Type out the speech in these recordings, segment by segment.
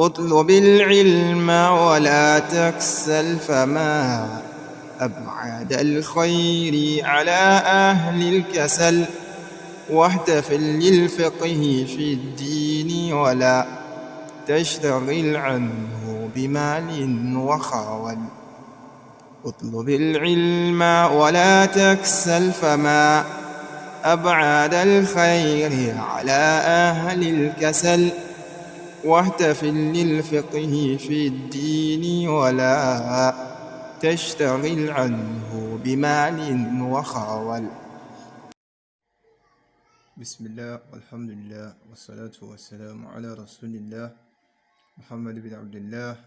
اطلب العلم ولا تكسل فما أبعد الخير على أهل الكسل واحتفل للفقه في الدين ولا تشتغل عنه بمال وخول اطلب العلم ولا تكسل فما أبعد الخير على أهل الكسل واحتفل للفقه في الدين ولا تشتغل عنه بمال وخول. بسم الله والحمد لله والصلاة والسلام على رسول الله محمد بن عبد الله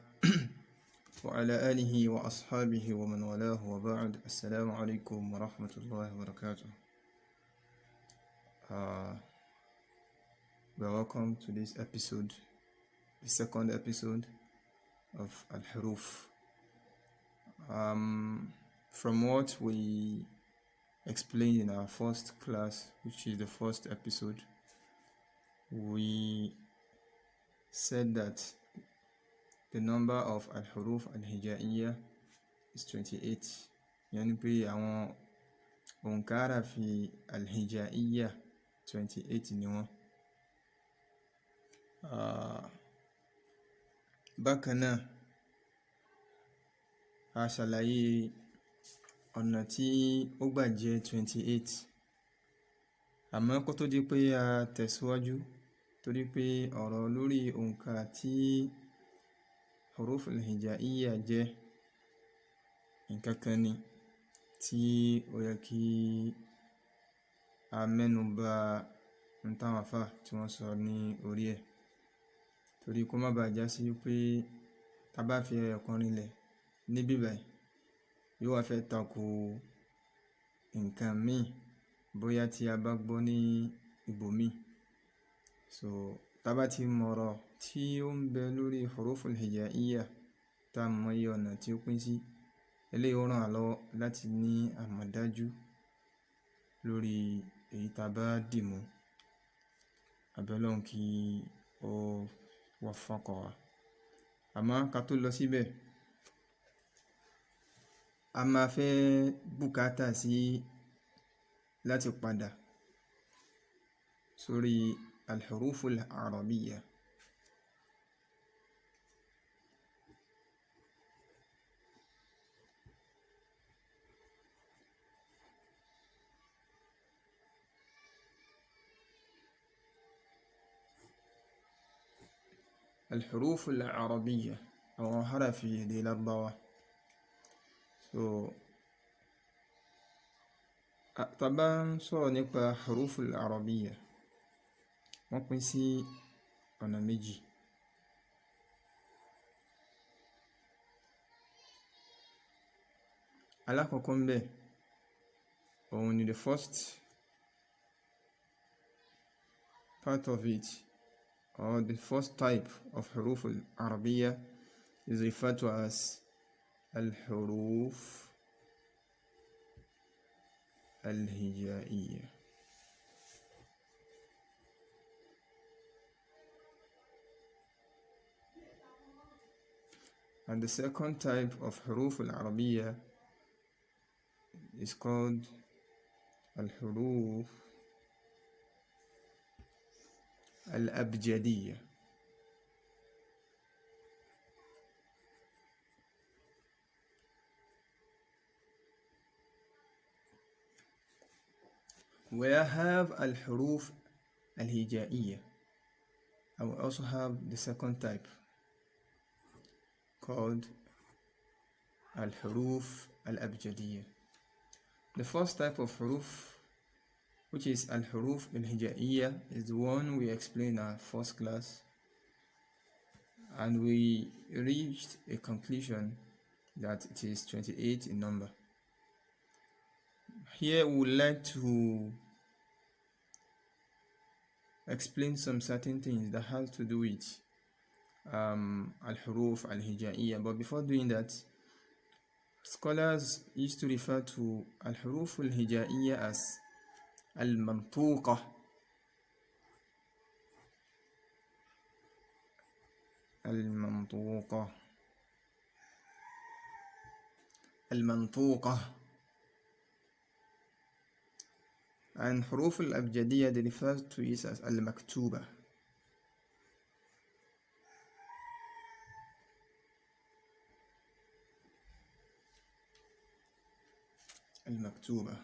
وعلى آله وأصحابه ومن والاه وبعد. السلام عليكم ورحمة الله وبركاته. Welcome to this episode, the second episode of Al-Huruf. From what we explained in our first class, which is the first episode, we said that the number of Al-Huruf Hijãi'yyah is 28. Yani pé àwọn òǹkà fi Al-Hijãiyyah 28 ni wọ́n. Bákan náà, a ṣàlàyé ọ̀nà tí ó gbà jẹ́ 28. Àmọ́ kó tó di pé a tẹ̀síwájú, torí pé ọ̀rọ̀ lórí òǹkà tí Huruful Hijãiyyah jẹ́ nǹkan kan ni tí ó yẹ kí a mẹ́nu bà ń táwọn àfáà tí wọ́n sọ ní orí ẹ̀, torí kó má bàa já sí pé tá bá fi ẹ̀kan rinlẹ̀ níbí báyìí yóò wá fẹ́ tako nǹkan míì bóyá tí a bá gbọ́ ní ibòmíì. So tá bá ti mọ̀rọ̀ tí ó ń bẹ lórí Huruful Hijãiyyah tá mọ iye ọ̀nà tí ó pín sí, eléyìí ó ràn wá lọ́wọ́ láti ní àmọ̀dájú lórí èyí tá bá dì mú. Abẹ́ Ọlọ́run kí ó waffaqa wa. Àmọ́ ká tó lọ síbẹ̀, a máa fẹ́ bùkátà sí láti padà sórí Al-Huruful Arabiyyah. Al-Huruful Arabiyyah, àwọn harafi èdè Lárúbáwá. So tá bá ń sọ̀rọ̀ nípa Huruful Arabiyyah, wọ́n pín sí ọ̀nà méjì. Alákọ̀ọ́kọ́ ń bẹ, òun ni the first part of it, or the first type of Huruful Arabiyyah is referred to as Al-Huruf Al-Hijãiyyah. And the second type of Huruf Al-Arabiyyah is called Al-Huruf Al-Abjadiyyah. We have Al-Huruf Al-Hijãiyyah, and we also have the second type called Al-Huruf Al-Abjadiyyah. The first type of huruf, which is Al-Huruf Al-Hijãiyyah, is the one we explained in our first class, and we reached a conclusion that it is 28 in number. Here we would like to explain some certain things that has to do with Al-Huruf Al-Hijãiyyah. But before doing that, scholars used to refer to Al-Huruf Al-Hijãiyyah as Al-Mantuqah. المنطوقة. المنطوقة. And حروف الأبجدية they refer to it as المكتوبة. المكتوبة.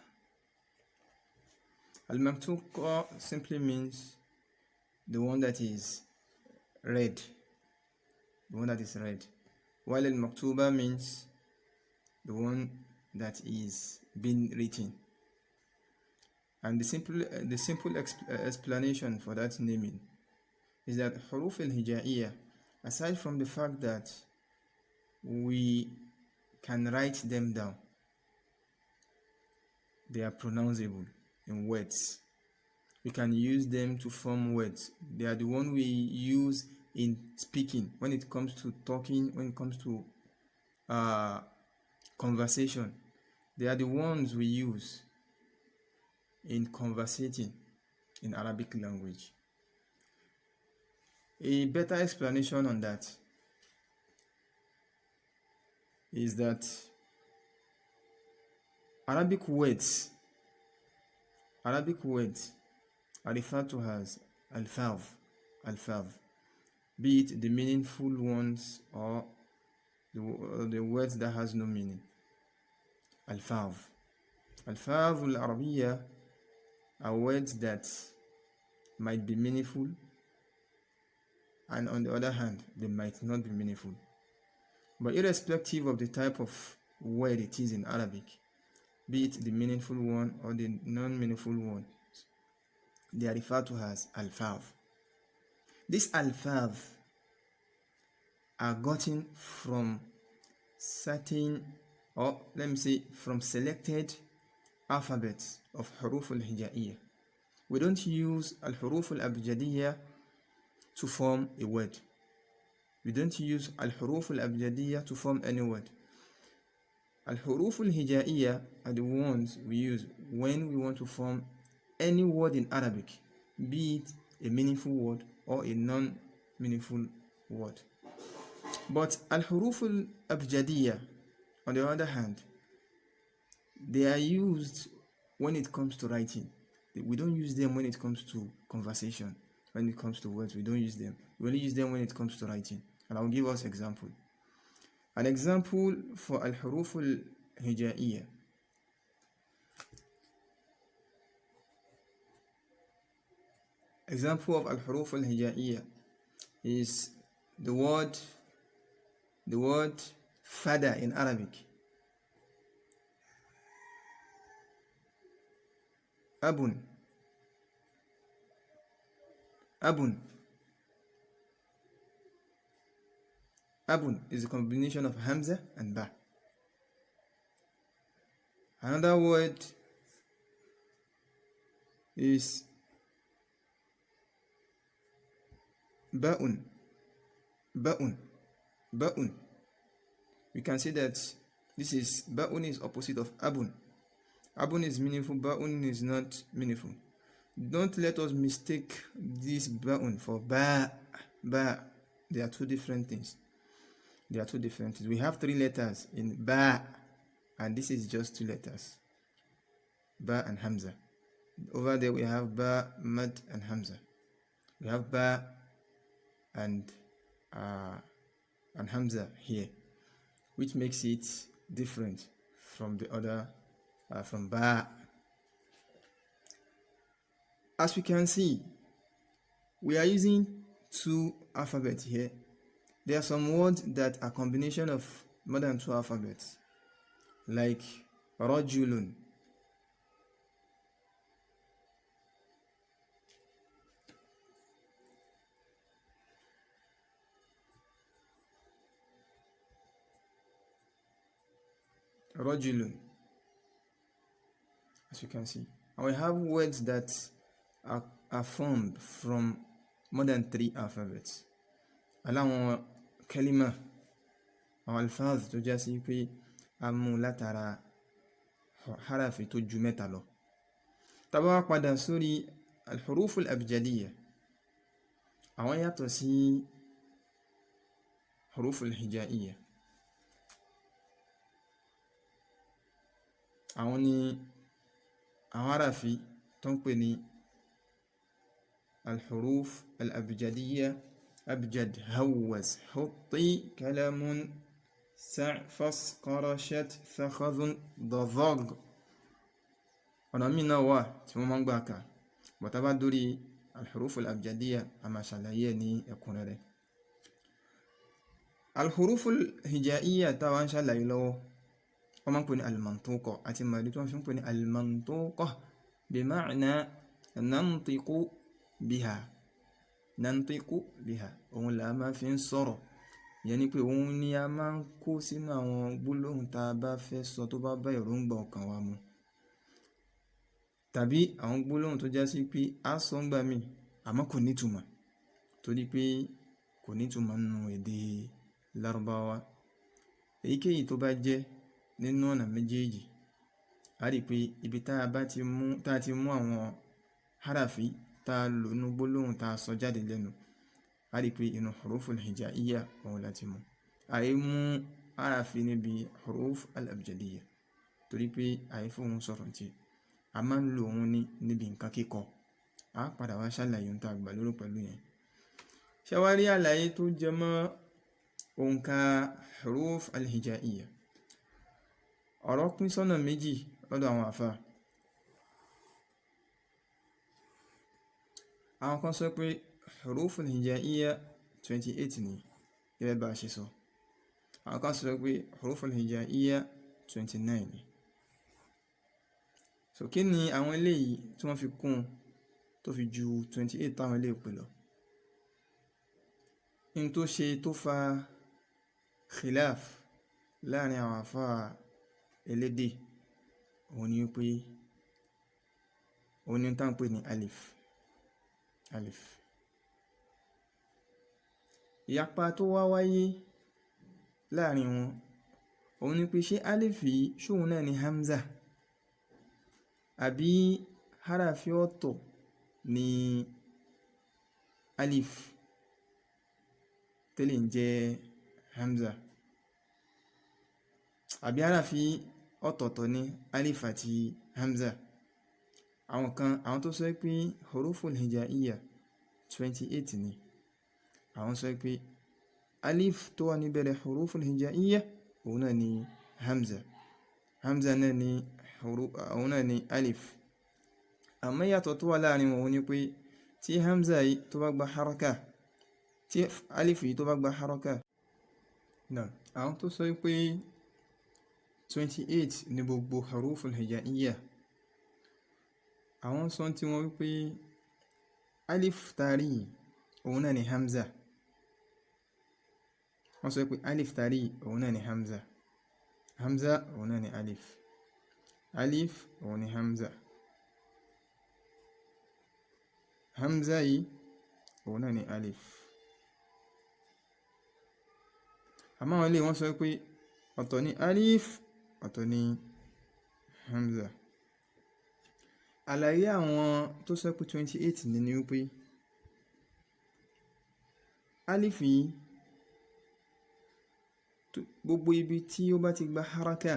المكتوبة simply means the one that is read. The one that is read. While المكتوبة means the one that is being written. And the simple explanation for that naming is that حروف الهجائية, aside from the fact that we can write them down, they are pronounceable in words. We can use them to form words. They are the one we use in speaking, when it comes to talking, when it comes to conversation. They are the ones we use in conversating in Arabic language. A better explanation on that is that Arabic words are referred to as alfaz, be it the meaningful ones or the words that has no meaning. Alfaz al-Arabiyya are words that might be meaningful, and on the other hand, they might not be meaningful. But irrespective of the type of word it is in Arabic, be it the meaningful one or the non-meaningful one, they are referred to as alfaz. These alfaz are gotten from certain, or let me say, from selected alphabets of Huruful Hijãi'yyah. We don't use Al-Huruful Abjadiyyah to form a word. We don't use Al-Huruful Abjadiyyah to form any word. Al-Huruful Hijãi'yyah are the ones we use when we want to form any word in Arabic, be it a meaningful word or a non-meaningful word. But Al-Huruful Abjadiyyah, on the other hand, they are used when it comes to writing. We don't use them when it comes to conversation. When it comes to words, we don't use them. We only use them when it comes to writing. And I'll give us example. An example for Al-Huruful Hijãi'yyah. Example of Al-Huruful Hijãi'yyah is the word father in Arabic. Abun. Abun is a combination of Hamza and Ba. Another word is Ba'un. We can see that this is Ba'un is opposite of Abun. Abun is meaningful, Ba'un is not meaningful. Don't let us mistake this Ba'un for Ba. They are two different things. We have 3 letters in Ba, and this is just 2 letters. Ba and Hamza. Over there we have Ba, Mad, and Hamza. We have Ba and Hamza here, which makes it different from the other, from Ba. As we can see, we are using 2 alphabets here. There are some words that are combination of more than 2 alphabets, like Rajulun. As you can see. And we have words that are formed from more than 3 alphabets. Aláwọn kalima, àwọn alfaz tó já sí pé a mú látara harafi tó ju mẹ́ta lọ. Tá bá wá padà sórí al-huruful abjadiyyah, àwọn yàtọ̀ sí huruful hijaiyyah. àwọn ni àwọn harafi tó ń pè ní الحروف الأبجدية أبجد هوز حطي كلم سع فص قرشت ثخذ ضضغ. ọ̀nà míì náà wà tí wọ́n máa ń gbà kà bọ̀tá bá dórí الحروف الأبجدية a máa ṣàlàyé ní ẹ̀kúnrẹ́rẹ́. الحروف الهجائية táwa ń ṣàlàyé lọ́wọ́ wọ́n máa ń pè ní المنطوقة àti màdí tí wọ́n fi ń pè ní المنطوقة بمعنى ننطق بها nantiku biha òun là máa fi ń sọ̀rọ̀, ìyẹn ni pé òun ni a máa ń kó sínú àwọn gbólóhùn tá a bá fẹ́ sọ tó bá bá èròǹgbà ọkàn wa mu, tàbí àwọn gbólóhùn tó já sí pé a sọ ń gbà mí àmọ́ kò nítumọ̀ torí pé kò nítumọ̀ nínú èdè Lárúbáwá. Èyíkéyìí tó bá jẹ́ nínú ọ̀nà méjèèjì a rí pé ibi tá a ti mú àwọn harafi tá a lò nínú gbólóhùn tá a sọ jáde lẹ́nu a rí pé inú huruful hijaiyyah òun láti mú. àyè mú harafi níbi huruf al-abjadiyyah torí pé àyè fún òun sọ̀rọ̀ tí a máa ń lo òun níbi nǹkan kíkọ. a padà wá ṣàlàyé ohun tá a gbà lérò pẹ̀lú yẹn. ṣé wá rí àlàyé tó jẹ mọ́ òǹkà huruf al-hijaiyyah, ọ̀rọ̀ pín sọ́nà méjì lọ́dọ̀ àwọn àfáà. àwọn kan sọ pé huruful hijaiyyah 28 ni gẹ́gẹ́ bá a ṣe sọ, àwọn kan sọ pé huruful hijaiyyah 29 ni. so kí ni àwọn eléyìí tí wọ́n fi kún tó fi ju 28 táwọn eléyìí pè lọ? in tó ṣe tó fa khilaf láàrin àwọn àfáà elédè òun ni pé òun ni tá ń pè ní alif. ìyapa tó wá wáyé láàrin wọn òun ni pé ṣé alif yìí ṣóun náà ni hamza àbí harafi ọ̀tọ̀ ni alif tẹ́lẹ̀ ń jẹ́ hamza, àbí harafi ọ̀tọ̀ọ̀tọ̀ ni alif àti hamza. àwọn tó sọ pé huruful hijaiyyah 28 ni, àwọn sọ pé alif tó wà níbẹ̀rẹ̀ huruful hijaiyyah òun náà ni hamza náà ni òun náà ni alif. àmọ́ yàtọ̀ tó wà láàrin wọn ni pé tí hamza yìí tó bá gba haraka, tí alif yìí tó bá gba haraka náà, àwọn tó sọ pé 28 ni gbogbo huruful hijaiyyah, àwọn sọ tí wọ́n wípé alif tari òun náà ni hamza. wọ́n sọ pé alif tari òun náà ni hamza òun náà ni alif òun ni hamza yìí òun náà ni alif. àmọ́ àwọn ilé wọ́n sọ pé ọ̀tọ̀ ni alif ọ̀tọ̀ ni hamza. àlàyé àwọn tó sọ pé 28 ni wípé alif yìí gbogbo ibi tí ó bá ti gba haraka,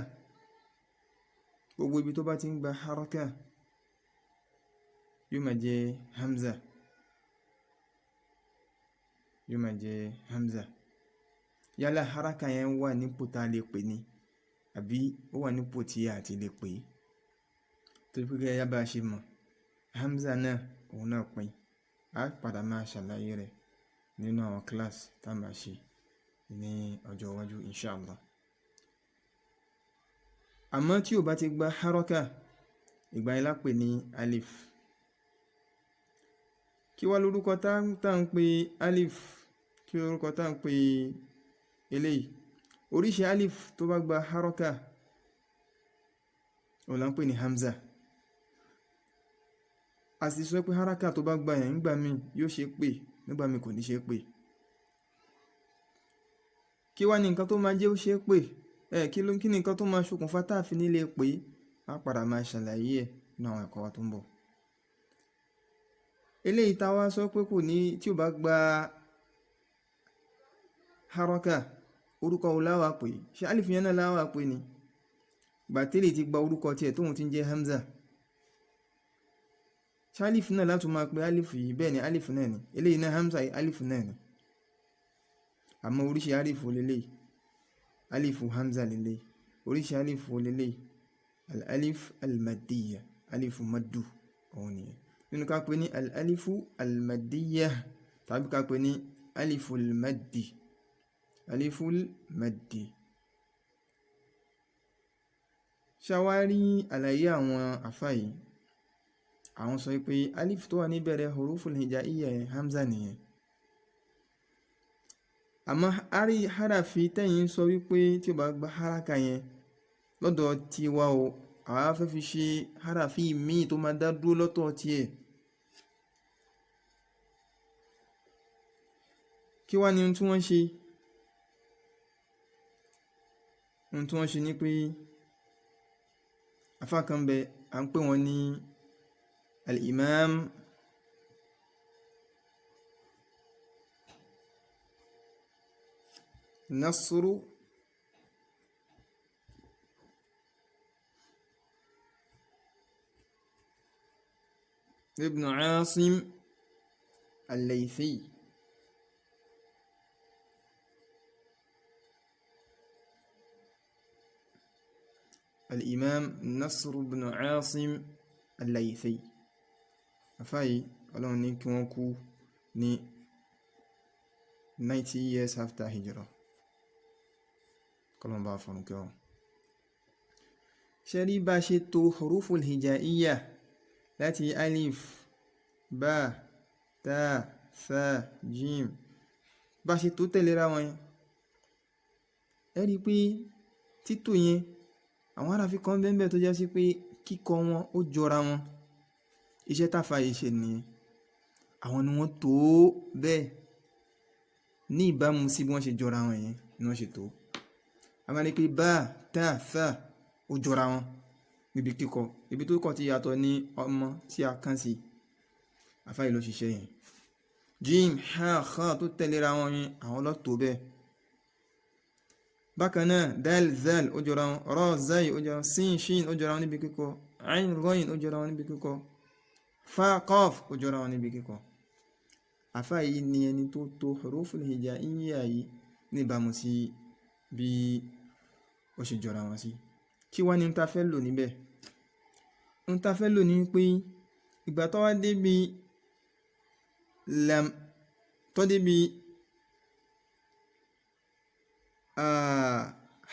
gbogbo ibi tó bá ti ń gba haraka yóò máa jẹ́ hamza, yálà haraka yẹn wà nípò tá a lè pè ní àbí ó wà nípò tí a ti lè pè é. torí pé gẹ́gẹ́ bá a ṣe mọ̀ hamza náà òun náà pín, a padà máa ṣàlàyé rẹ̀ nínú àwọn kíláàsì tá a máa ṣe ní ọjọ́ iwájú inshallah. àmọ́ tí ò bá ti gba haraka ìgbà yẹn la pè ní alif. kí wá lórúkọ tá ń pè alif, kí lórúkọ tá ń pè eléyìí? oríṣi alif tó bá gba haraka òun la ń pè ní hamza. a sì sọ pé haraka tó bá gba yẹn nígbà míì yóò ṣe pé nígbà míì kò ní ṣe pé. kí wá ní nǹkan tó máa jẹ́ ó ṣe pé kí ni nǹkan tó máa ṣokùnfà tá a fi nílé pé a padà máa ṣàlàyé ẹ̀ nínú àwọn ẹ̀kọ́ wa tó ń bọ̀. eléyìí tá a wá sọ pé kò ní, tí ò bá gba haraka orúkọ wo la wá pè ṣé alif yẹn náà la wá pè ni gbàtẹ́lẹ̀ ti gba orúkọ tiẹ̀ tóun ti ń jẹ́ hamza ṣé alif náà láti máa pe alif yìí bẹ́ẹ̀ ni alif náà ni eléyìí náà hamza yìí alif náà ni àmọ́ oríṣi alif lélẹ̀ alif hamza lélẹ̀ oríṣi alif lélẹ̀ al-alif al-maddiyyah alif maddu òun nìyẹn nínú ká pè ní al-alifu al-maddiyyah tàbí ká pè ní aliful maddi aliful maddi. ṣàwárí àlàyé àwọn àfá yìí àwọn sọ pé alif tó wà níbẹ̀rẹ̀ huruful hijaiyyah hamza nìyẹn àmọ́ àrí harafi tẹ́yìn sọ wípé tí ó bá gba haraka yẹn lọ́dọ̀ tiwa o àwa fẹ́ fi ṣe harafi míì tó máa dá dúró lọ́tọ̀ tiẹ̀ kí wá ní ohun tí wọ́n ṣe ní pé afá kan bẹ à ń pè wọ́n ní al-imam Nasru ibn Asim al-Laythi الإمام نصر بن عاصم الليثي afáyí ọlọ́run ní kí wọ́n kú ní 90 years after hijrah kọlọ̀mbà fọ̀nùkẹ́ wọn ṣe rí bá ṣe tó huruful hijaiyyah láti alif ba ta sa jim bá ṣe tó tẹ̀lera wọn yẹn ẹ rí pé títò yẹn àwọn aráfi kan bẹ́ẹ̀ tó jẹ́ sí pé kíkọ wọn ó jọra wọn iṣẹ́ táfà yìí ṣe nìyẹn àwọn ni wọ́n tó bẹ́ẹ̀ ní ìbámu sí bí wọ́n ṣe jọra wọn yẹn ni wọ́n ṣe tó a máa ní pé bá tá fà ó jọra wọn níbi kíkọ ibi tó kọ ti yàtọ̀ ní ọmọ tí a kàn sí àfáà yìí ló ṣiṣẹ́ yẹn jim ha kha tó tẹ̀léra wọn yẹn àwọn ló tó bẹ́ẹ̀ bákan náà dal zal ó jọra wọn ra zai ó jọra wọn sin shin ó jọra wọn níbi kíkọ ain ghain ó jọra wọn níbi kíkọ fa qaf ó jọra wọn níbi kíkọ àfáà yìí ni ẹni tó tó huruful hijaiyyah yìí níbàámu sí bí ó ṣe jọra wọn sí kí wá ní ta fẹ́ lò níbẹ̀ ń ta fẹ́ lò ní pé ìgbà tó wá débi lam tó débi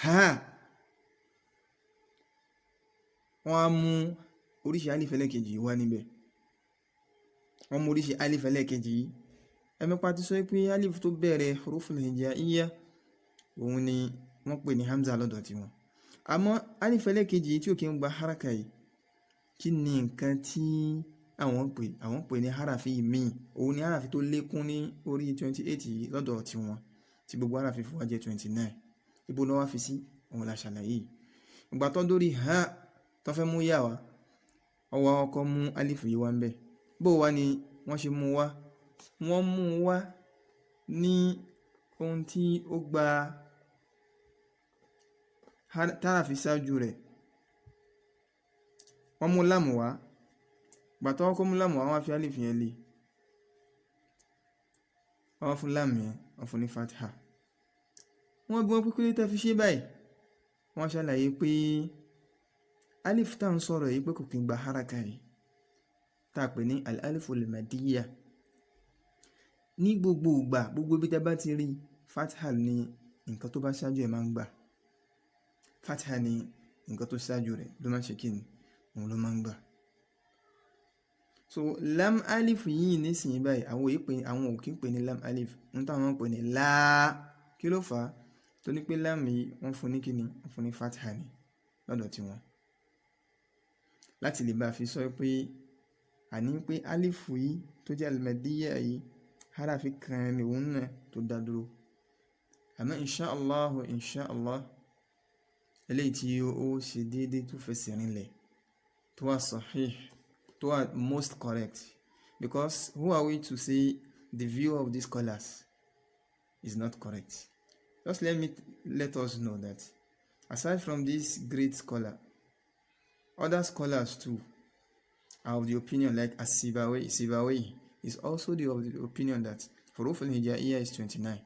ha wọ́n á mú oríṣi alif ẹlẹ́kejì wá níbẹ̀ wọ́n mú oríṣi alif ẹlẹ́kejì yìí ẹmẹ́pá ti sọ pé alif tó bẹ̀rẹ̀ huruful hijaiyyah òun ni wọ́n pè ní hamza lọ́dọ̀ tí wọn àmọ́ alif ẹlẹ́kejì tí ó kí ń gba haraka yìí kí ni nǹkan tí àwọn pè ní harafi míì òun ni harafi tó lékún ní orí 28 yìí lọ́dọ̀ tí wọn tí gbogbo harafi fún wa jẹ́ 29 ibo ló wá fi sí òun la ṣàlàyé ìgbà tó dórí ha tó fẹ́ mú yà wá ọwọ́ ọkọ̀ mú alif yìí wá ń bẹ̀ bó wá ni wọ́n ṣe mú wá wọ́n mú wá ní ohun tí ó gba tààràfi ṣáájú rẹ̀ wọ́n mú láàmù wá gbàtọ́ wọ́n kó mú láàmù wá wọ́n fi alif yẹn lé wọ́n fún láàmù yẹn wọ́n fún ní fatha wọ́n bí wọ́n pípẹ́ tẹ́ fi ṣe báyìí wọ́n ṣàlàyé pé alif tá ń sọ̀rọ̀ yìí pé kò kí ń gba haraka yìí tá a pè ní al-aliful madiyyah ní gbogbo ìgbà gbogbo ibi tẹ́ bá ti rí fatha ní nǹkan tó bá ṣáájú ẹ̀ máa ń gbà fatha ní nǹkan tó ṣáájú rẹ̀ ló máa ń ṣe kí ni òun ló máa ń gbà so lam alif yìí nísìnyí báyìí àwọn ò kí ń pè ní lam alif ń táwọn ń pè ní láà kí ló fà á tó ní pé lam yìí wọ́n fún ní kí ni wọ́n fún ní fatha ní lọ́dọ̀ tí wọn láti lè bá fi sọ pé àní pé alif yìí tó jẹ́ al-madiyyah yìí harafi kan ní òun náà tó dá dúró àmọ́ inṣáàlá eléyìí tí ó ṣe déédéé tó fẹsẹ̀ rinlẹ̀ tó wà sahih tó wà most correct because who are we to say the view of these scholars is not correct Just let us know that aside from this great scholar, other scholars too are of the opinion, like Sibawayh is also of the opinion that Huruful Hijãi'yyah is 29.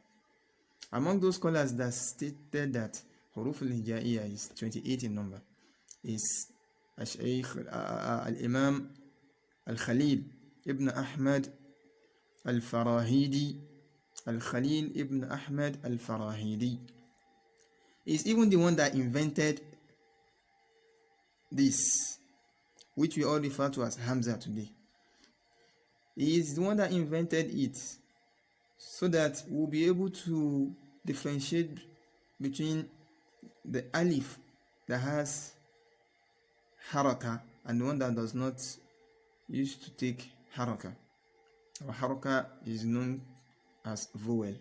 Among those scholars that stated that Huruful Hijãi'yyah is 28 in number is Al-Shaykh Al-Imam Al-Khalil ibn Ahmad Al-Farahidi. Al-Khalil ibn Ahmad Al-Farahidi is even the one that invented this, which we all refer to as Hamza today. He is the one that invented it so that we'll be able to differentiate between the alif that has haraka and the one that does not used to take haraka. Our haraka is known as vowel.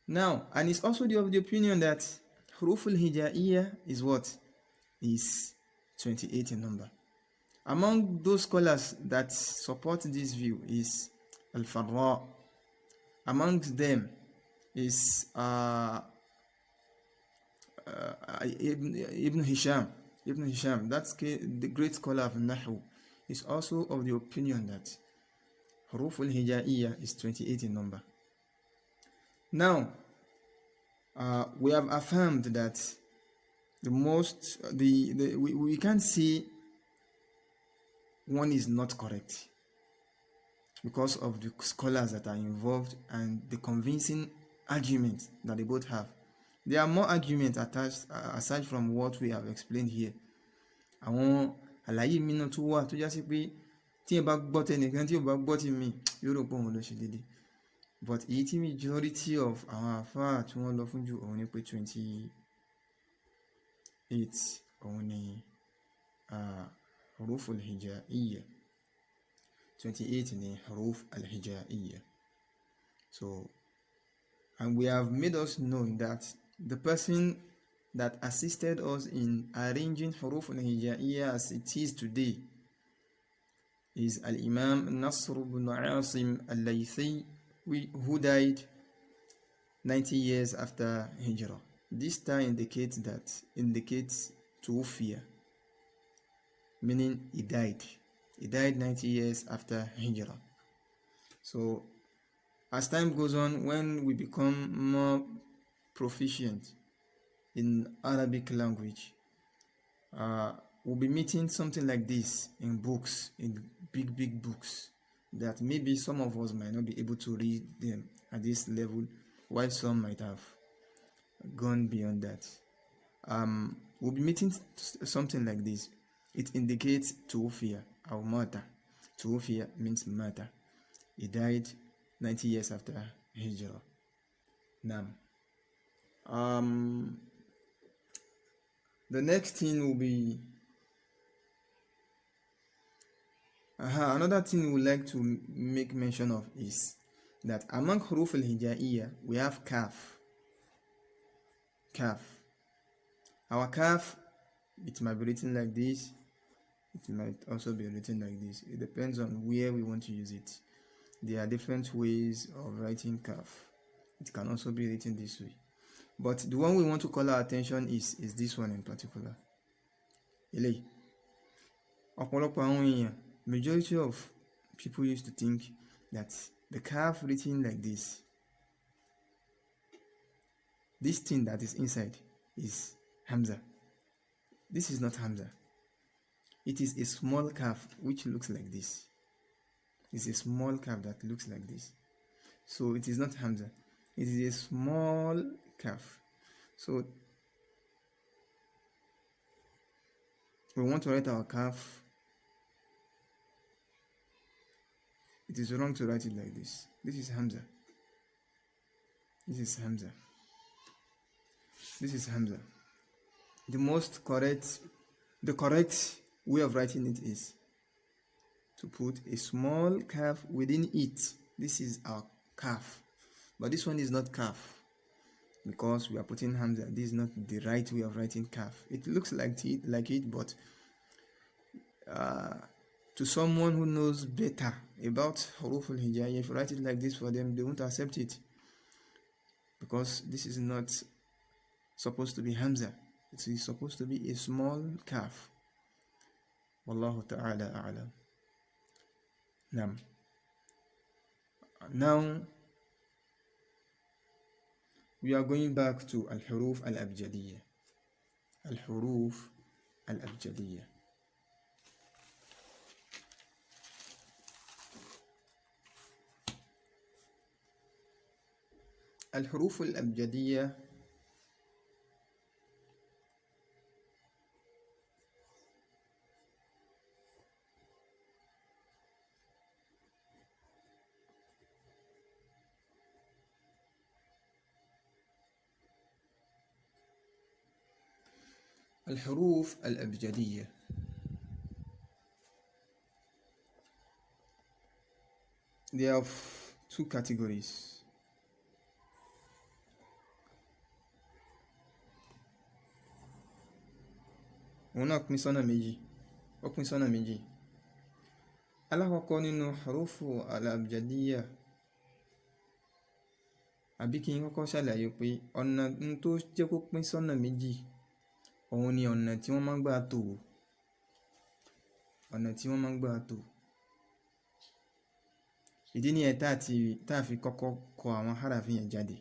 Now, and it's also of the opinion that Huruful Hijãiyyah is what? Is 28 in number. Among those scholars that support this view is Al-Farra. Amongst them is Ibn Hisham. Ibn Hisham, that's the great scholar of Nahu, is also of the opinion that Huruful Hijãiyyah is 28 in number. Now, we have affirmed that we can't see one is not correct because of the scholars that are involved and the convincing arguments that they both have. There are more arguments attached aside from what we have explained here. Àwọn àlàyé mi náà tún wà tó já sí pé tí ẹ bá gbọ́ tẹnìkan tí ò bá gbọ́ tí mi yóò rò pé òun ló ṣe déédéé. But èyí tí majority of àwọn àfáà tí wọ́n lọ fún jù òun ni pé 28 òun ni Huruful Hijãiyyah. 28 ni Huruf al-Hijãiyyah. So, and we have made us know that the person that assisted us in arranging Huruf al-Hijãiyyah as it is today is Al-Imam Nasr ibn Asim al-Laythi, who died 90 years after Hijrah. This star indicates Tuwfiya, meaning he died. He died 90 years after Hijrah. So, as time goes on, when we become more proficient in Arabic language, we'll be meeting something like this in books, in big books, that maybe some of us might not be able to read them at this level, while some might have gone beyond that. We'll be meeting something like this. It indicates Tuwfiya or Mata. Tuwfiya means Mata. He died 90 years after Hijrah. Now, the next thing will be another thing we would like to make mention of is that among Huruf al-Hijãiyyah we have Kaf. Our Kaf, it might be written like this, it might also be written like this. It depends on where we want to use it. There are different ways of writing Kaf. It can also be written this way. But the one we want to call our attention is this one in particular. Eléyìí. Ọ̀pọ̀lọpọ̀ àwọn èèyàn, majority of people used to think that the Kaf written like this thing that is inside is Hamza. This is not Hamza. It is a small Kaf which looks like this. It's a small Kaf that looks like this. So it is not Hamza. It is a small Kaf. So we want to write our Kaf. It is wrong to write it like this. This is Hamza. This is Hamza. This is Hamza. The correct way of writing it is to put a small Kaf within it. This is our Kaf. But this one is not Kaf because we are putting Hamza. This is not the right way of writing Kaf. It looks like it, but to someone who knows better about Huruful Hijãiyyah, if you write it like this for them, they won't accept it. because this is not supposed to be Hamza. It is supposed to be a small kaf. Wallahu ta'ala a'lam. Now we are going back to Al-Huruf Al-Abjadiyyah. Al-Huruf Al-Abjadiyyah. الحروف الأبجدية الحروف الأبجدية they have two categories. Wọ́n náà pín sọ́nà méjì. Alákọ̀ọ́kọ́ nínú hurufu al-abjadiyyah, àbí kí n kọ́kọ́ ṣàlàyé pé ọ̀nà tó jẹ́ kó pín sọ́nà méjì òun ni ọ̀nà tí wọ́n máa ń gbà tò. Ìdí nìyẹn tá fi kọ́kọ́ kọ àwọn háràfí yẹn jáde.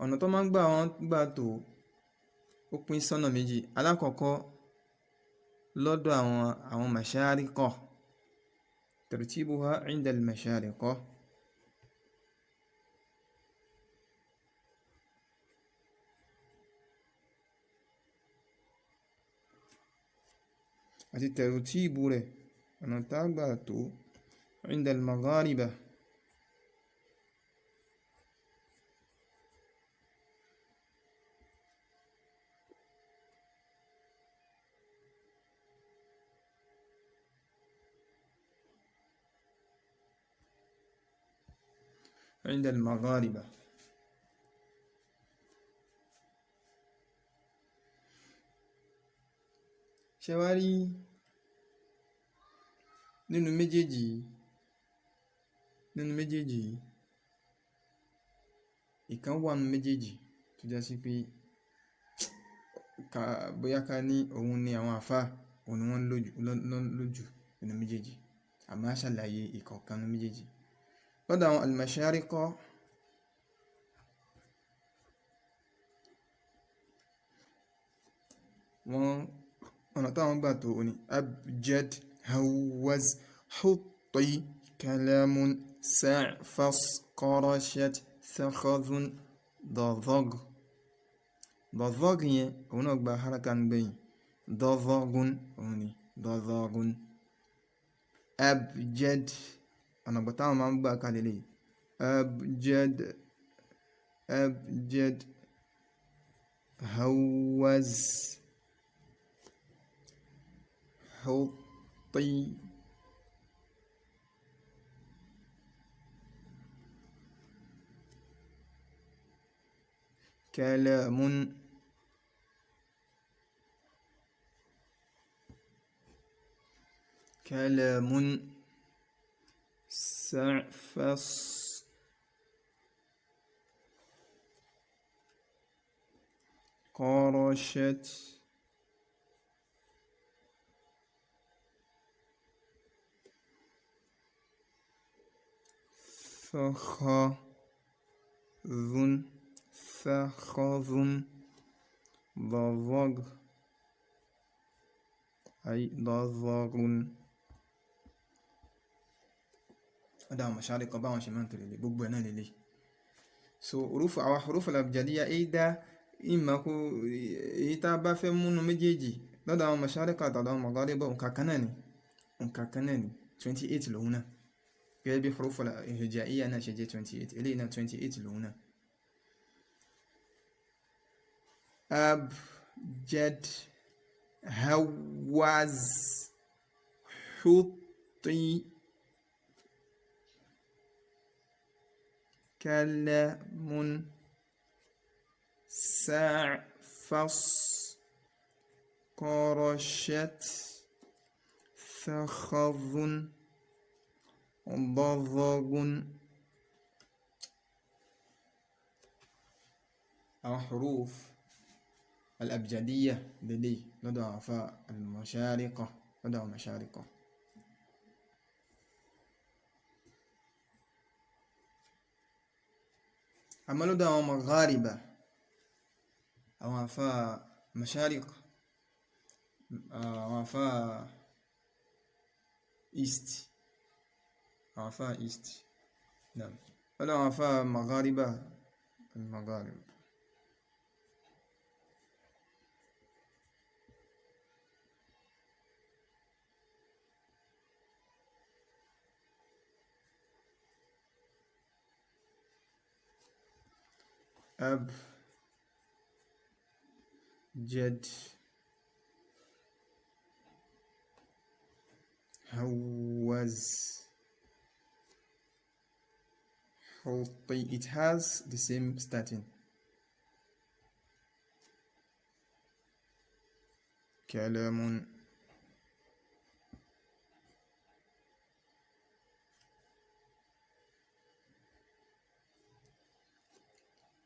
Ọ̀nà tó máa ń gbà tò ó pín sọ́nà méjì. Alákọ̀ọ́kọ́ lọ́dọ̀ àwọn mashariqah, tartibuha inda al-mashariqah. Àti tartibu rẹ̀ ọ̀nà tá gbà tò inda al-magharibah. عند المغاربة. ṣé wá rí nínú méjèèjì ìkan wà nínú méjèèjì tó já sí pé bóyá ká ní òun ni àwọn àfáà òun ni wọ́n lójú nínú méjèèjì, àmọ́ a ṣàlàyé ìkọ̀ọ̀kan nínú méjèèjì. Lọ́dọ̀ àwọn al-mashariqah ọ̀nà táwọn gbà tó ní abjad, hawaz, hutti, kalamun, sa'fas, qarashat, sakhadhun, dadhag. Dadhag yẹn òun náà gba haraka ń gbẹ̀yìn. Dadhagun òun ni dadhagun. Abjad ọ̀nà gbà táwọn máa ń gbà kalẹ̀ lè abjad, hawaz, hutti, kalamun, sa'fas, qarashat, sakhadhun, dadhag ay dadhagun. Ọ̀dọ̀ àwọn mashariqah báwọn ṣe máa ń tẹ̀lé gbogbo ẹ̀ náà lélẹ̀. So àwọn huruf al-abjadiyyah ìmọ̀ kó èyí tá bá fẹ́ múnú méjèèjì lọ́dọ̀ àwọn mashariqah àtàdọ̀ àwọn magharibah òǹkà kan náà ni 28 lòun náà, gẹ́gẹ́ bí huruf al-hijãiyyah náà ṣe jẹ́ 28, eléyìí náà 28 lòun náà. Abjad, hawaz, hutti, kalamun, sa'fas, qarashat, sakhadhun, ضغغ. أو حروف الأبجدية لدي نضع فاء المشارقة، نضع مشارقة. أما نضع مغاربة أو فاء مشارق أو فاء إيست، أو فاء إيست. نعم، نضع فاء مغاربة، المغارب. أبجد هوز حطي. It has the same starting. كلام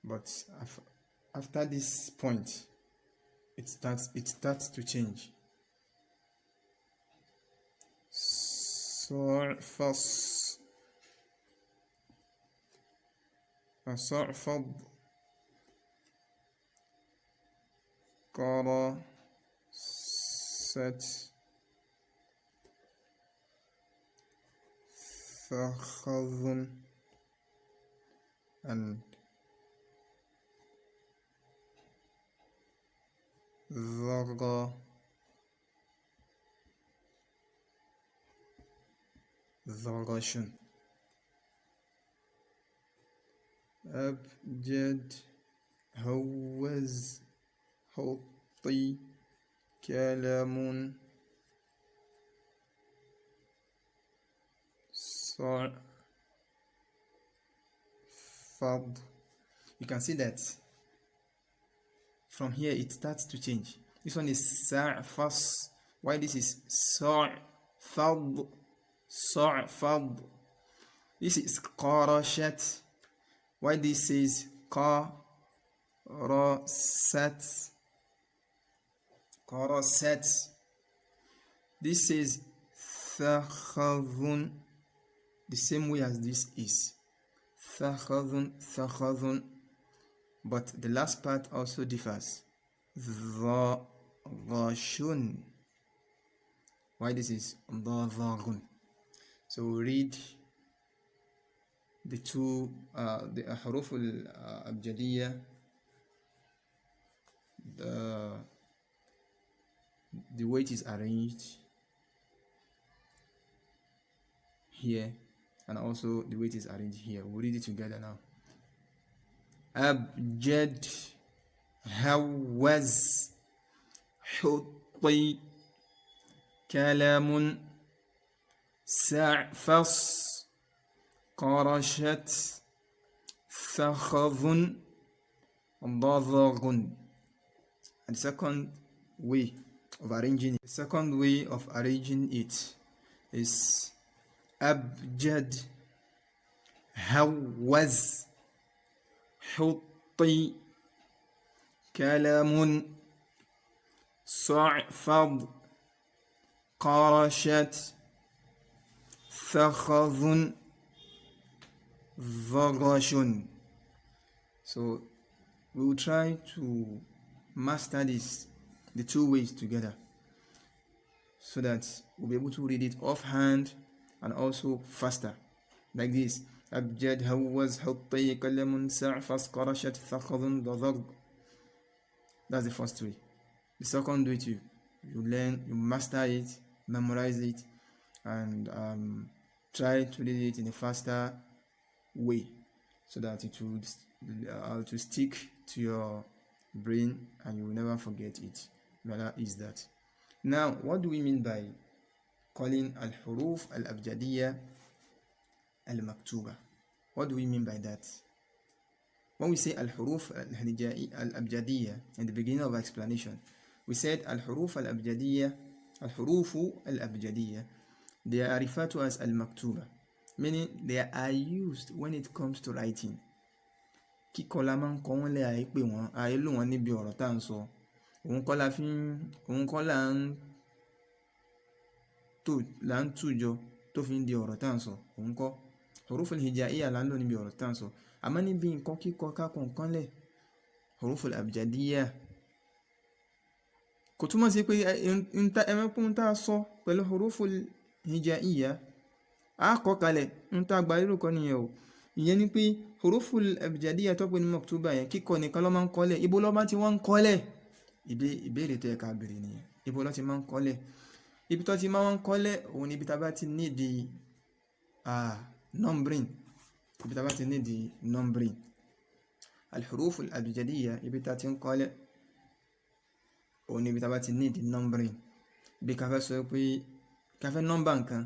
but after this point it starts to change. صعفص صعفض قرست فخذ and ذرة ذرش. أبجد هوز حطي كلام صعفض. You can see that from here it starts to change. This one is sa'fas, why this is sa'fad, sa'fad. This is qarashat, why this is qarasat, qarasat. This is thakhadhun, the same way as this is thakhadhun, thakhadhun, but the last part also differs. Dhashun, why this is dhadhagun. So we read the two the Al-Huruful Hijãi'yyah, the way it is arranged here and also the way it is arranged here. We'll read it together now. أبجد هوز حطي كلام سعفص قرشت ثخذ ضضغ. And the second way of arranging it is أبجد هوز حطي كلام صعفض قرشت ثخذ ضغش. So we will try to master this, the two ways together, so that we'll be able to read it offhand and also faster, like this. أبجد هوز حطي كلم سعفص قرشت ثخذ ضضغ. That's the first way. The second way, you learn, you master it, memorize it, and try to read it in a faster way, so that it will to stick to your brain and you will never forget it. Rather is that. Now, what do we mean by calling al-huruf al-abjadiyyah al-maktuba? What do we mean by that? When we say al-huruf al-abjadiyyah in the beginning of our explanation, we said al-huruf al-abjadiyyah, al-hurufu al-abjadiyyah, they are referred to as al-maktuba. meaning they are used when it comes to writing. Kíkọ la máa ń kọ wọ́n lẹ̀, àìpè wọ́n, àìlò wọ́n níbi ọ̀rọ̀ tá à ń sọ. Òun kọ́ là ń tùjọ tó fi ń di ọ̀rọ̀ tá à ń sọ. Òun kọ́. Huruful Hijãi'yyah là ń lò níbi ọ̀rọ̀ tá à ń sọ. Àmọ́ níbi nǹkan kíkọ kákọ̀ nǹkan lẹ̀, Huruful Abjadiyyah. Kò túmọ̀ sí pé ẹmẹ́kún tá a sọ pẹ̀lú Huruful Hijãiyyah a kọ kalẹ̀ ń tá gba lérò kọ́ nìyẹn o. Ìyẹn ni pé Huruful Abjadiyyah tó pé ní maktuba yẹn kíkọ nìkan ló máa ń kọ́lẹ̀. Ibo ló bá ti wọ́n ń kọ́lẹ̀? Ìbéèrè tó yẹ ká béèrè nìyẹn. Ibo ló ti máa ń kọ́lẹ̀? Ibi tó ti máa ń kọ́lẹ̀ òun ni ibi tá bá ti need numbering. Ibi tá bá ti need numbering. Al-Huruful Abjadiyyah ibi tá ti ń kọ́lẹ̀ òun ni ibi tá bá ti need numbering. Bí ká fẹ́ sọ pé ká fẹ́ nọ́mbà nǹkan,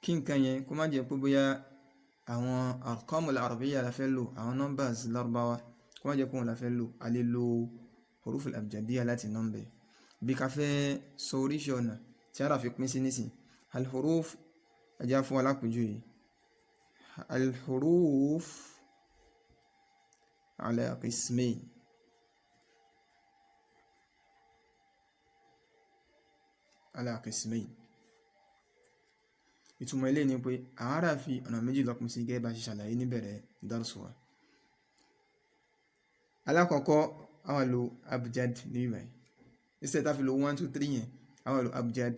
kí nǹkan yẹn kó má jẹ́ pé bóyá àwọn arqamul Arabiyya la fẹ́ lò, àwọn numbers Lárúbáwá, kó má jẹ́ pé òun la fẹ́ lò, a lè lo Huruful Abjadiyyah láti nọ́mbẹ̀. Bí ká fẹ́ sọ oríṣi ọ̀nà tí ara fi pín sí nísìn, al-huruf ajá fún alápòjú yìí, al-huruf ala qismayn. Ala qismayn. Ìtumọ̀ ilé ni pé àárá fi ọ̀nà méjì ló pín sí gẹ́gẹ́ bá ṣe ṣàlàyé níbẹ̀rẹ̀ dársu wa. Alákọ̀ọ́kọ́ àwọn lo abjad ní ìbáyìí. Instead tá fi lo 1 2 3 yẹn, àwọn lo abjad.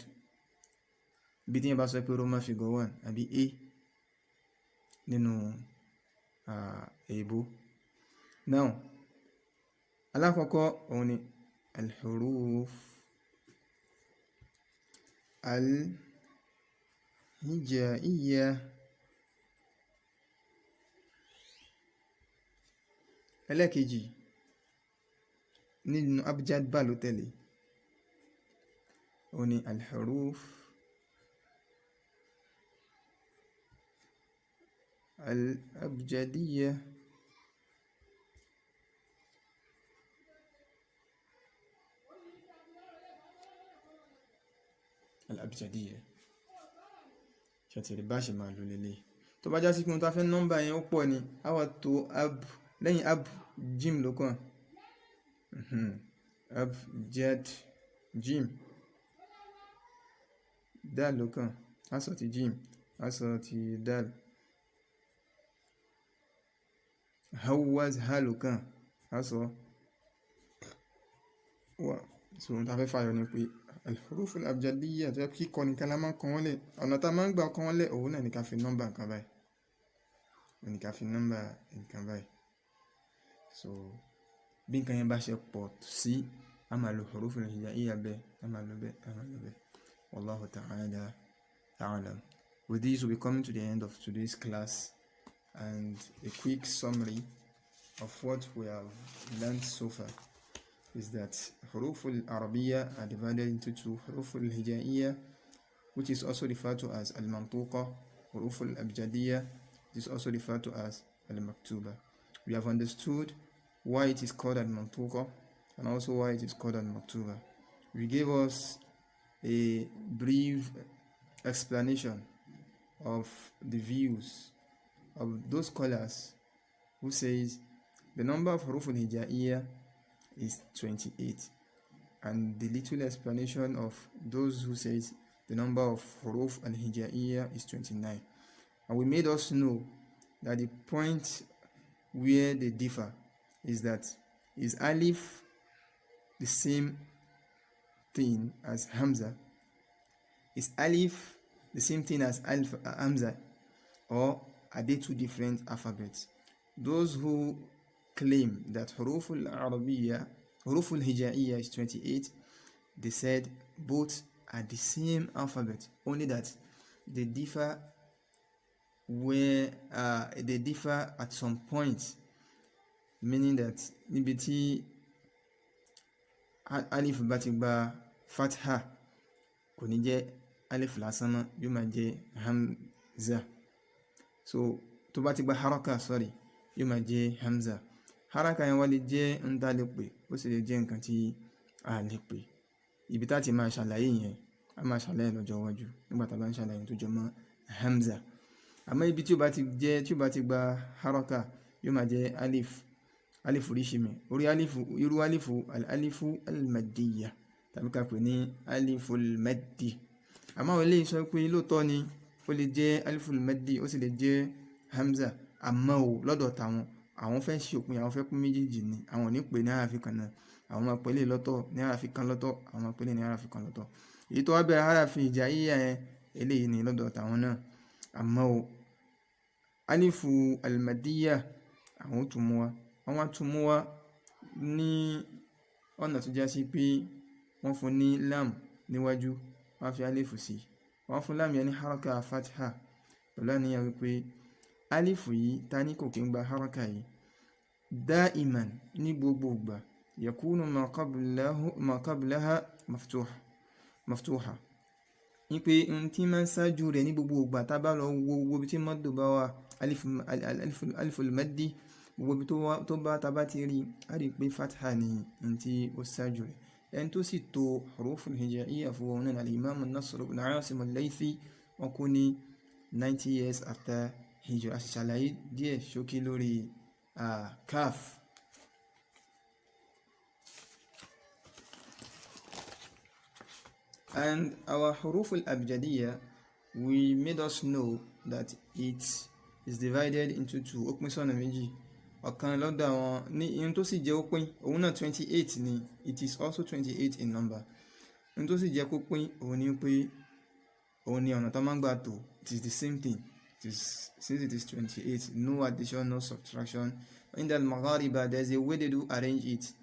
Bí tí yẹn bá sọ pé Roman figure 1 àbí A nínú èèbó. Now alákọ̀ọ́kọ́ òun ni al-huruf al-hijãiyyah. Ẹlẹ́kejì nínú abjad bá ló tẹ̀lé, òun ni al-huruf al-abjadiyyah. Al-abjadiyyah ṣàtìrí bá ṣe máa lò lélẹ̀. Tó bá já sí pé wọ́n tó fẹ́ nọ́mbà yẹn ó pọ̀ ni, a wà tó lẹ́yìn jim ló kàn. Abjad jim dal ló kàn, a sọ ti jim, a sọ ti dal. Hawaz ha ló kàn, a sọ wà. So wọ́n tó fẹ́ fàyọ ni pé al-huruful abjadiyyah tó yẹ kí kọ́ nìkan la máa ń kọ́ wọ́n lẹ̀. Ọ̀nà tá máa ń gbà kọ́ wọ́n lẹ̀ òun náà ní ká fi nọ́mbà nǹkan báyìí. Ní ká fi nọ́mbà nǹkan báyìí. So bí nǹkan yẹn bá ṣe pọ̀ sí, a máa lo huruful hijãiyyah bẹ́ẹ̀, a máa lo bẹ́ẹ̀, a máa lo bẹ́ẹ̀. Wallahu ta'ala a'lam. With this, we'll be coming to the end of today's class and a quick summary of what we have learned so far is that Huruful Arabiyyah are divided into two: Huruful Hijãiyyah, which is also referred to as al-mantuqa, Huruful Abjadiyyah, which is also referred to as al-maktuba. We have understood why it is called al-mantuqa and also why it is called al-maktuba. We gave us a brief explanation of the views of those scholars who says the number of Huruful Hijãiyyah is 28, and the little explanation of those who says the number of Huruf al-Hijãiyyah is 29. And we made us know that the point where they differ is that is alif the same thing as hamza? Is alif the same thing as hamza, or are they two different alphabets? Those who claim that Huruful Arabiyyah, Huruful Hijãiyyah is 28, they said both are the same alphabet, only that they differ they differ at some point, meaning that níbi tí alif bá ti gba fatha kò ní jẹ́ alif lásán mọ́, yóò máa jẹ́ hamza. So tó bá ti gba haraka, yóò máa jẹ́ hamza. Haraka yẹn wá lè jẹ́ ń dá lè pè, ó sì lè jẹ́ nǹkan tí a lè pè. Ibi tá ti máa ṣàlàyé yẹn, a máa ṣàlàyé lọ́jọ́ iwájú nígbà tá bá ń ṣàlàyé tó jọ mọ́ hamza. àmọ́ ibi tí ó bá ti gba haraka yóò máa jẹ́ alif oríṣi mi orí irú alifu al-maddiyya tàbí ká pè ní aliful maddi. Àmọ́ àwọn eléyìí sọ pé lóòótọ́ ni ó lè jẹ́ aliful maddi ó sì lè jẹ́ hamza, àmọ́ ò lọ́dọ̀ tàwọn àwọn fẹ́ ṣe òpin, àwọn fẹ́ pín méjèèjì ni, àwọn ò ní pè ní àràfi kan náà, àwọn máa pèlè lọ́tọ̀ ní àràfi kan lọ́tọ̀, àwọn máa pèlè ní àràfi kan lọ́tọ̀. Èyí tó wá bẹ̀rẹ̀ àràfi hijaiyya yẹn eléyìí ni lọ́dọ̀ tàwọn náà. Àmọ́ ò alifu al-maddiyya àwọn tún mú wá ní ọ̀nà tó já sí pé wọ́n fún ní lam níwájú, wọ́n fi alifu sí, wọ́n fún lam yẹn ní haraka fatha pẹ̀lú àníyàn wípé alifu yìí ta ní kò kí ń gba haraka yìí daiman ní gbogbo ìgbà yakunu ma qablaha maftuha ní pé n tí máa ń ṣáájú rẹ̀ ní gbogbo ìgbà tá bá lọ wo ibi tí mọ́dù bá wà aliful maddi gbogbo ibi tó bá tá bá ti rí a rí pé fatha ni n tí ó ṣáájú rẹ̀. ẹni tó sì to huruful hijaiyyah fún wọn náà al-imam an-Nasr ibn Asim al-Laythi wọn kú ní 90 years after hijra. A sì ṣàlàyé díẹ̀ ṣókí lórí kaf. And our huruful abjadiyyah, we made us know that it is divided into two. Ó pín sọ́nà méjì. Ọ̀kan lọ́dọ̀ àwọn ní ihun tó sì jẹ́ ó pín òun náà 28 ni, it is also 28 in number. Ihun tó sì jẹ́ kó pín òun ni pé òun ni ọ̀nà tó máa ń gbà tó, it is the same thing. Since it is 28, no addition, no subtraction. In the Maghariba, there is a way they do arrange it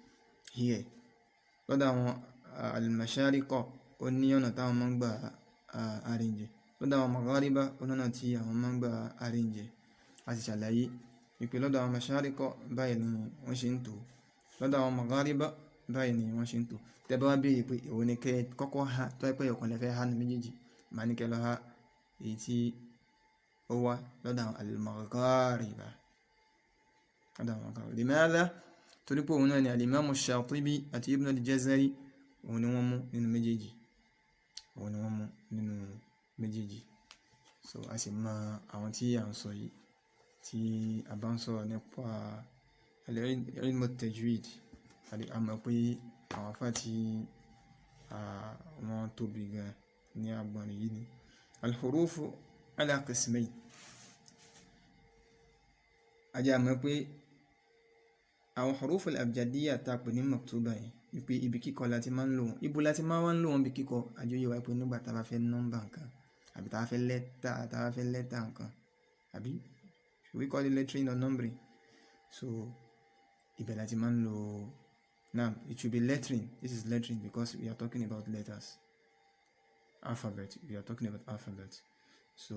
here. Lọ́dọ̀ àwọn al-Mashariqa ó ní ọ̀nà táwọn máa ń gbà arrange. Lọ́dọ̀ àwọn Maghariba ó ní ọ̀nà tí àwọn máa ń gbà arrange. A sì ṣàlàyé wípé lọ́dọ̀ àwọn Mashariqa báyìí ni wọ́n ṣe ń tò, lọ́dọ̀ àwọn Maghariba báyìí ni wọ́n ṣe ń tò. Tẹ́ bá wá béèrè pé èwo ni kẹ́ kọ́kọ́ ha tó ẹ pé ọ̀kan lè fẹ́ ha ní méjèèjì, màá ní kẹ́ lọ ha èyí tí ó wá lọ́dọ̀ àwọn al-Maghariba. Limadha? Torí pé òun náà ni al-Imam Shatibi àti Ibn al-Jazari òun ni wọ́n mú nínú méjèèjì. So a sì mọ àwọn tí à ń sọ yìí tí a bá ń sọ̀rọ̀ nípa al-ilm at-tajwid, a mọ̀ pé àwọn afá tí wọ́n tóbi gan ní agbọ̀nrin yìí ni. Al-hurufu ala qismayn. A jẹ́ àmọ́ pé àwọn huruful abjadiyyah tá pè ní maktuba yìí wípé ibi kíkọ láti máa ń lò wọ́n, ibo láti máa wá ń lò wọ́n bí kíkọ, àjọyé wa pé nígbà tá bá fẹ́ nọ́mbà nǹkan àbí tá bá fẹ́ lẹ́tà nǹkan àbí we call it lettering or numbering. So ibẹ̀ láti máa ń lò. Now it should be lettering. This is lettering because we are talking about letters, alphabet. We are talking about alphabet. So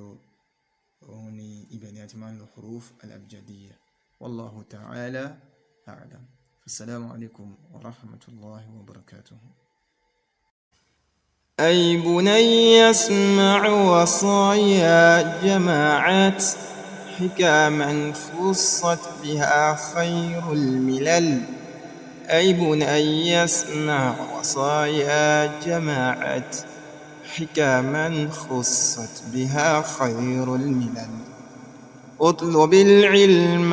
òun ni ibẹ̀ ni a ti máa ń lò huruf al-abjadiyyah. Wallahu ta'ala a'lam. Assalamu alaikum wa rahmatullahi wa barakatuh. أي بني اسمع وصايا جماعات حكاما خصت بها خير الملل. أي بني اسمع وصايا جماعات حكاما خصت بها خير الملل. اطلب العلم